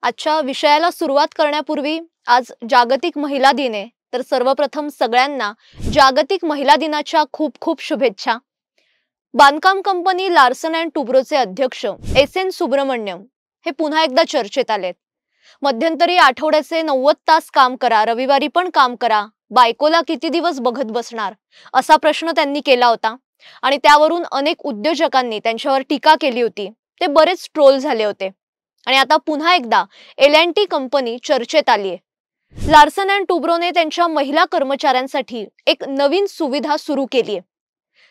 आजच्या विषयाला सुरुवात करण्यापूर्वी आज जागतिक महिला दिन आहे, तर सर्वप्रथम सगळ्यांना जागतिक महिला दिनाच्या खूप खूप शुभेच्छा। बांधकाम कंपनी लार्सन अँड टुब्रोचे अध्यक्ष एस.एन. सुब्रमण्यम हे पुन्हा एकदा चर्चेत आलेत। मध्यंतरी आठवड्याचे 90 तास काम करा, रविवारी पण काम करा, बायकोला किती दिवस बघत बसणार असा प्रश्न त्यांनी केला होता आणि त्यावरून अनेक उद्योजकांनी त्यांच्यावर टीका केली होती। ते बरेच ट्रोल झाले होते आणि आता पुन्हा एकदा एल&टी कंपनी चर्चेत आली आहे। लार्सन अँड टुब्रोने त्यांच्या महिला कर्मचाऱ्यांसाठी एक नवीन सुविधा सुरू केली आहे।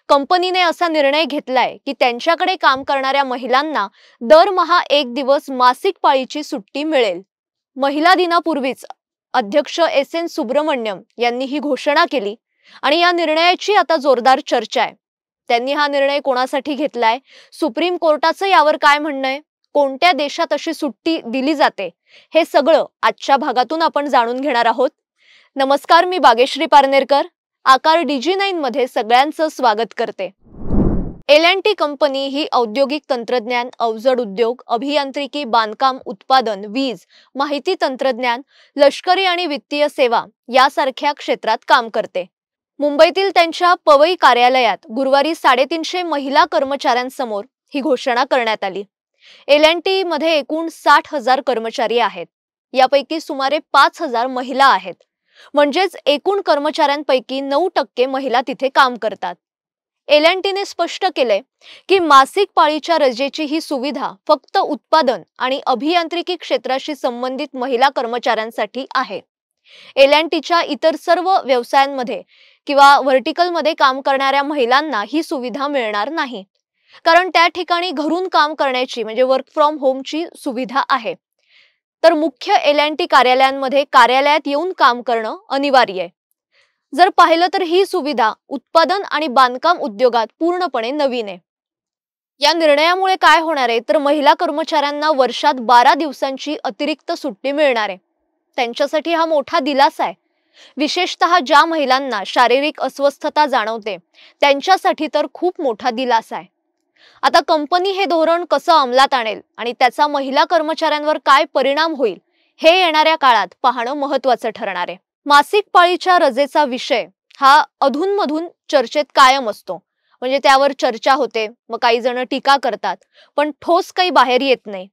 कंपनीने असा निर्णय घेतलाय की त्यांच्याकडे काम करणाऱ्या महिलांना दरमहा 1 दिवस मासिक पाळीची सुट्टी मिळेल। महिला दिनापूर्वीच अध्यक्ष एस.एन. सुब्रमण्यम यांनी ही घोषणा केली आणि या निर्णयाची आता जोरदार चर्चा आहे। त्यांनी हा निर्णय कोणासाठी घेतलाय, सुप्रीम कोर्टाचं यावर काय म्हणणं आहे, कोणत्या देशात अशी सुट्टी दिली जाते, हे सगळं आजच्या भागातून आपण जाणून घेणार आहोत। नमस्कार, मी बागेश्री पारनेरकर आकार DG9 मध्ये सगळ्यांचं स्वागत करते। एल&टी कंपनी ही औद्योगिक तंत्रज्ञान, अवजड उद्योग, अभियांत्रिकी, बांधकाम, उत्पादन, वीज, माहिती तंत्रज्ञान, लष्करी आणि वित्तीय सेवा यासारख्या क्षेत्रात काम करते। मुंबईतील त्यांच्या पवई कार्यालयात गुरुवारी 350 महिला कर्मचाऱ्यांसमोर ही घोषणा करण्यात आली। एल&टी मध्ये एकूण 60,000 कर्मचारी आहेत, यापैकी सुमारे 5,000 महिला आहेत, म्हणजेच एकूण कर्मचाऱ्यांपैकी 9% महिला तिथे काम करतात। एल&टीने स्पष्ट केले की मासिक पाळीच्या रजेची ही सुविधा फक्त उत्पादन आणि अभियांत्रिकी क्षेत्राशी संबंधित महिला कर्मचाऱ्यांसाठी आहे। एल&टीच्या इतर सर्व व्यवसायांमध्ये किंवा व्हर्टिकलमध्ये काम करणाऱ्या महिलांना ही सुविधा मिळणार नाही, कारण त्या ठिकाणी घरून काम करण्याची म्हणजे वर्क फ्रॉम होमची सुविधा आहे। तर मुख्य एल&टी कार्यालयांमध्ये कार्यालयात येऊन काम करणं अनिवार्य आहे। जर पाहिलं तर ही सुविधा उत्पादन आणि बांधकाम उद्योगात पूर्णपणे नवीन आहे। या निर्णयामुळे काय होणार आहे तर महिला कर्मचाऱ्यांना वर्षात 12 दिवसांची अतिरिक्त सुट्टी मिळणार आहे। त्यांच्यासाठी हा मोठा दिलासा आहे, विशेषतः ज्या महिलांना शारीरिक अस्वस्थता जाणवते त्यांच्यासाठी तर खूप मोठा दिलासा आहे। आता कंपनी हे धोरण कसं अंमलात आणेल आणि त्याचा महिला कर्मचाऱ्यांवर काय परिणाम होईल हे येणाऱ्या काळात पाहणं महत्त्वाचं ठरणार आहे। मासिक पाळीच्या रजेचा विषय हा अधूनमधून चर्चेत कायम असतो, म्हणजे त्यावर चर्चा होते, मग काही जण टीका करतात, पण ठोस काही बाहेर येत नाही।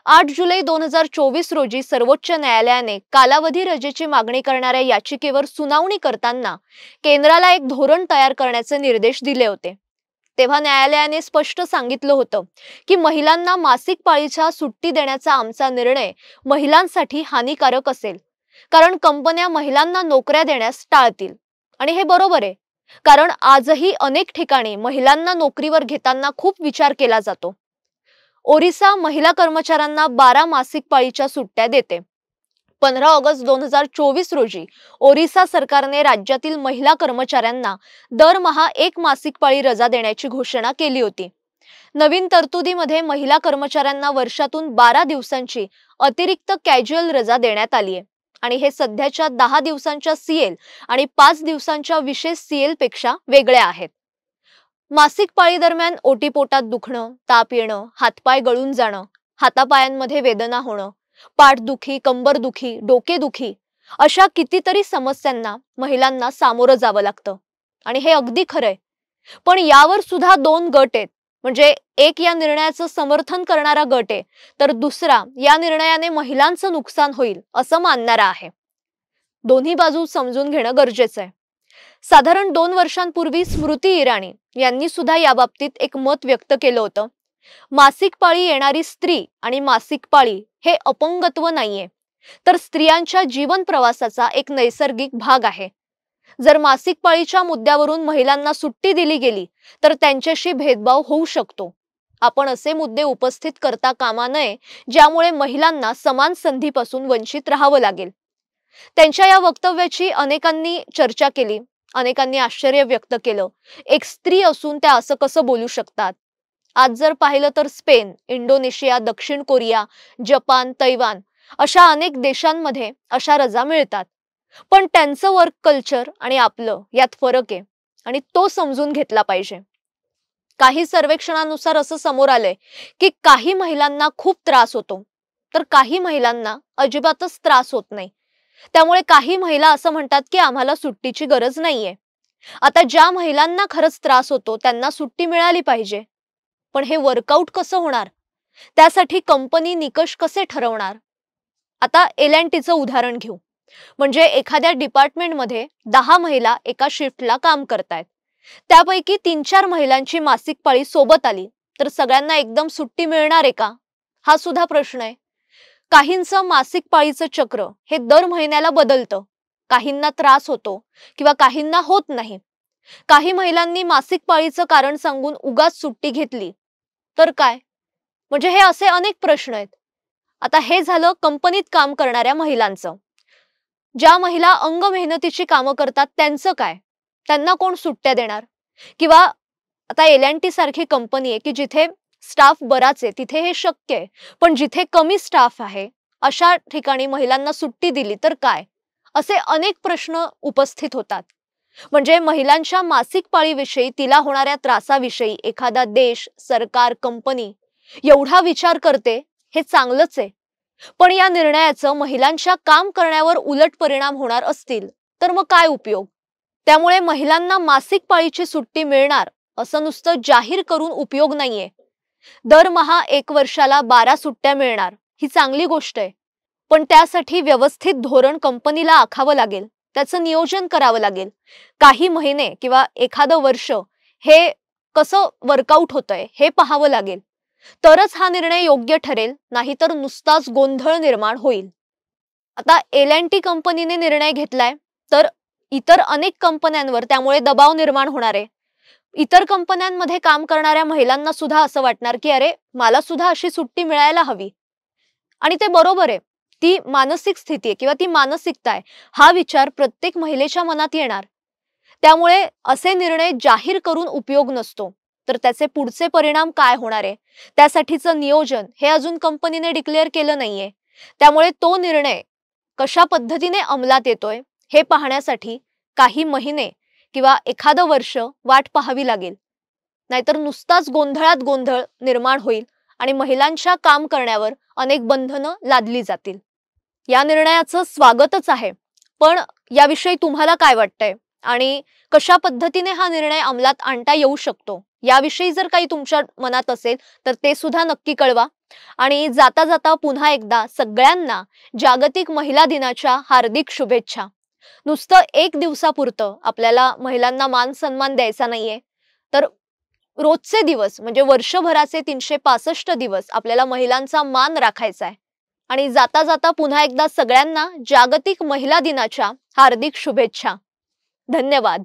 8 जुलै 2024 रोजी सर्वोच्च न्यायालयाने कालावधी रजेची मागणी करणाऱ्या याचिकेवर सुनावणी करताना केंद्राला एक धोरण तयार करण्याचे निर्देश दिले होते। तेव्हा न्यायालयाने स्पष्ट सांगितलं होतं की महिलांना मासिक पाळीच्या सुट्टी देण्याचा आमचा निर्णय महिलांसाठी हानिकारक असेल, कारण कंपन्या महिलांना नोकऱ्या देण्यास टाळतील। आणि हे बरोबर आहे, कारण आजही अनेक ठिकाणी महिलांना नोकरीवर घेताना खूप विचार केला जातो। ओरिसा महिला कर्मचाऱ्यांना 12 मासिक पाळीच्या सुट्ट्या देते। 15 ऑगस्ट 2024 रोजी ओरिसा सरकारने राज्यातील महिला कर्मचाऱ्यांना दरमहा 1 मासिक पाळी रजा देण्याची घोषणा केली होती। नवीन तरतुदीमध्ये महिला कर्मचाऱ्यांना वर्षातून 12 दिवसांची अतिरिक्त कॅज्युअल रजा देण्यात आली आहे आणि हे सध्याच्या 10 दिवसांच्या CL आणि 5 दिवसांच्या विशेष CL पेक्षा वेगळे आहेत। मासिक पाळी दरम्यान ओटीपोटात दुखणं, ताप येणं, हातपाय गळून जाणं, हातापायांमध्ये वेदना होणं, पाठदुखी, कंबरदुखी, डोकेदुखी अशा कितीतरी समस्यांना महिलांना सामोरं जावं लागतं आणि हे अगदी खरंय। पण यावर सुद्धा 2 गट आहेत, म्हणजे एक या निर्णयाचं समर्थन करणारा गट आहे, तर दुसरा या निर्णयाने महिलांचं नुकसान होईल असं मानणारा आहे। दोन्ही बाजू समजून घेणं गरजेचं आहे। साधारण 2 वर्षांपूर्वी स्मृती इराणी यांनी सुद्धा याबाबतीत एक मत व्यक्त केलं होतं। मासिक पाळी येणारी स्त्री आणि मासिक पाळी हे अपंगत्व नाहीये, तर स्त्रियांच्या जीवन प्रवासाचा एक नैसर्गिक भाग आहे। जर मासिक पाळीच्या मुद्द्यावरून महिलांना सुट्टी दिली गेली तर त्यांच्याशी भेदभाव होऊ शकतो। आपण असे मुद्दे उपस्थित करता कामा नये ज्यामुळे महिलांना समान संधीपासून वंचित राहावं लागेल। त्यांच्या या वक्तव्याची अनेकांनी चर्चा केली, अनेकांनी आश्चर्य व्यक्त केलं। एक स्त्री असून त्या असं कसं बोलू शकतात? आज जर पाहिलं तर स्पेन, इंडोनेशिया, दक्षिण कोरिया, जपान, तैवान अशा अनेक देशांमध्ये अशा रजा मिळतात, पण त्यांचं वर्क कल्चर आणि आपलं यात फरक आहे आणि तो समजून घेतला पाहिजे। काही सर्वेक्षणानुसार असं समोर आलंय की काही महिलांना खूप त्रास होतो, तर काही महिलांना अजिबातच त्रास होत नाही. त्यामुळे काही महिला असं म्हणतात की आम्हाला सुट्टीची गरज नाहीये. आता ज्या महिलांना खरंच त्रास होतो त्यांना सुट्टी मिळाली पाहिजे. पण हे वर्कआउट कसं होणार? त्यासाठी कंपनी निकष कसे ठरवणार? आता L&Tचं उदाहरण घेऊ. म्हणजे एखाद्या डिपार्टमेंटमध्ये 10 महिला एका शिफ्टला काम करतायत. त्यापैकी 3-4 महिलांची मासिक पाळी सोबत आली तर सगळ्यांना एकदम सुट्टी मिळणार आहे का? हा सुद्धा प्रश्न आहे. काहींचं मासिक पाळीचं चक्र हे दर महिन्याला बदलतं. काहींना त्रास होतो किंवा काहींना होत नाही. काही महिलांनी मासिक पाळीचं कारण सांगून उगाच सुट्टी घेतली तर काय? म्हणजे हे असे अनेक प्रश्न आहेत. आता हे झालं कंपनीत काम करणाऱ्या महिलांचं. ज्या महिला अंग मेहनतीची कामं करतात त्यांचं काय? त्यांना कोण सुट्ट्या देणार? किंवा आता L&T सारखी कंपनी आहे की जिथे स्टाफ बराच आहे तिथे हे शक्य आहे. पण जिथे कमी स्टाफ आहे अशा ठिकाणी महिलांना सुट्टी दिली तर काय? असे अनेक प्रश्न उपस्थित होतात. म्हणजे महिलांच्या मासिक पाळीविषयी तिला होणाऱ्या त्रासाविषयी एखादा देश, सरकार, कंपनी एवढा विचार करते हे चांगलंच आहे. पण या निर्णयाचं महिलांच्या काम करण्यावर उलट परिणाम होणार असतील तर मग काय उपयोग? त्यामुळे महिलांना मासिक पाळीची सुट्टी मिळणार असं नुसतं जाहीर करून उपयोग नाहीये. दरमहा 1 वर्षाला 12 सुट्ट्या मिळणार ही चांगली गोष्ट आहे. पण त्यासाठी व्यवस्थित धोरण कंपनीला आखावं लागेल. त्याचं नियोजन करावं लागेल. काही महिने किंवा एखादं वर्ष हे कसं वर्कआउट होतंय हे पाहावं लागेल. तरच हा निर्णय योग्य ठरेल, नाहीतर नुसताच गोंधळ निर्माण होईल. आता L&T कंपनीने निर्णय घेतलाय तर इतर अनेक कंपन्यांवर त्यामुळे दबाव निर्माण होणार आहे. इतर कंपन्यांमध्ये काम करणाऱ्या महिलांना सुद्धा असं वाटणार की अरे मला सुद्धा अशी सुट्टी मिळायला हवी. आणि ते बरोबर आहे. ती मानसिक स्थिती आहे किंवा ती मानसिकता आहे. हा विचार प्रत्येक महिलेच्या मनात येणार. त्यामुळे असे निर्णय जाहीर करून उपयोग नसतो. तर त्याचे पुढचे परिणाम काय होणार आहे त्यासाठीचं नियोजन हे अजून कंपनीने डिक्लेअर केलं नाहीये. त्यामुळे तो निर्णय कशा पद्धतीने अंमलात येतोय हे पाहण्यासाठी काही महिने किंवा एखादं वर्ष वाट पाहावी लागेल. नाहीतर नुसताच गोंधळात गोंधळ निर्माण होईल आणि महिलांच्या काम करण्यावर अनेक बंधनं लादली जातील. या निर्णयाचं स्वागतच आहे. पण याविषयी तुम्हाला काय वाटतंय आणि कशा पद्धतीने हा निर्णय अंमलात आणता येऊ शकतो याविषयी जर काही तुमच्या मनात असेल तर ते सुद्धा नक्की कळवा. आणि जाता जाता पुन्हा एकदा सगळ्यांना जागतिक महिला दिनाच्या हार्दिक शुभेच्छा. नुसतं 1 दिवसापुरतं आपल्याला महिलांना मान सन्मान द्यायचा नाहीये, तर रोजचे दिवस म्हणजे वर्षभराचे 365 दिवस आपल्याला महिलांचा मान राखायचा आहे. आणि जाता जाता पुन्हा एकदा सगळ्यांना जागतिक महिला दिनाच्या हार्दिक शुभेच्छा. धन्यवाद.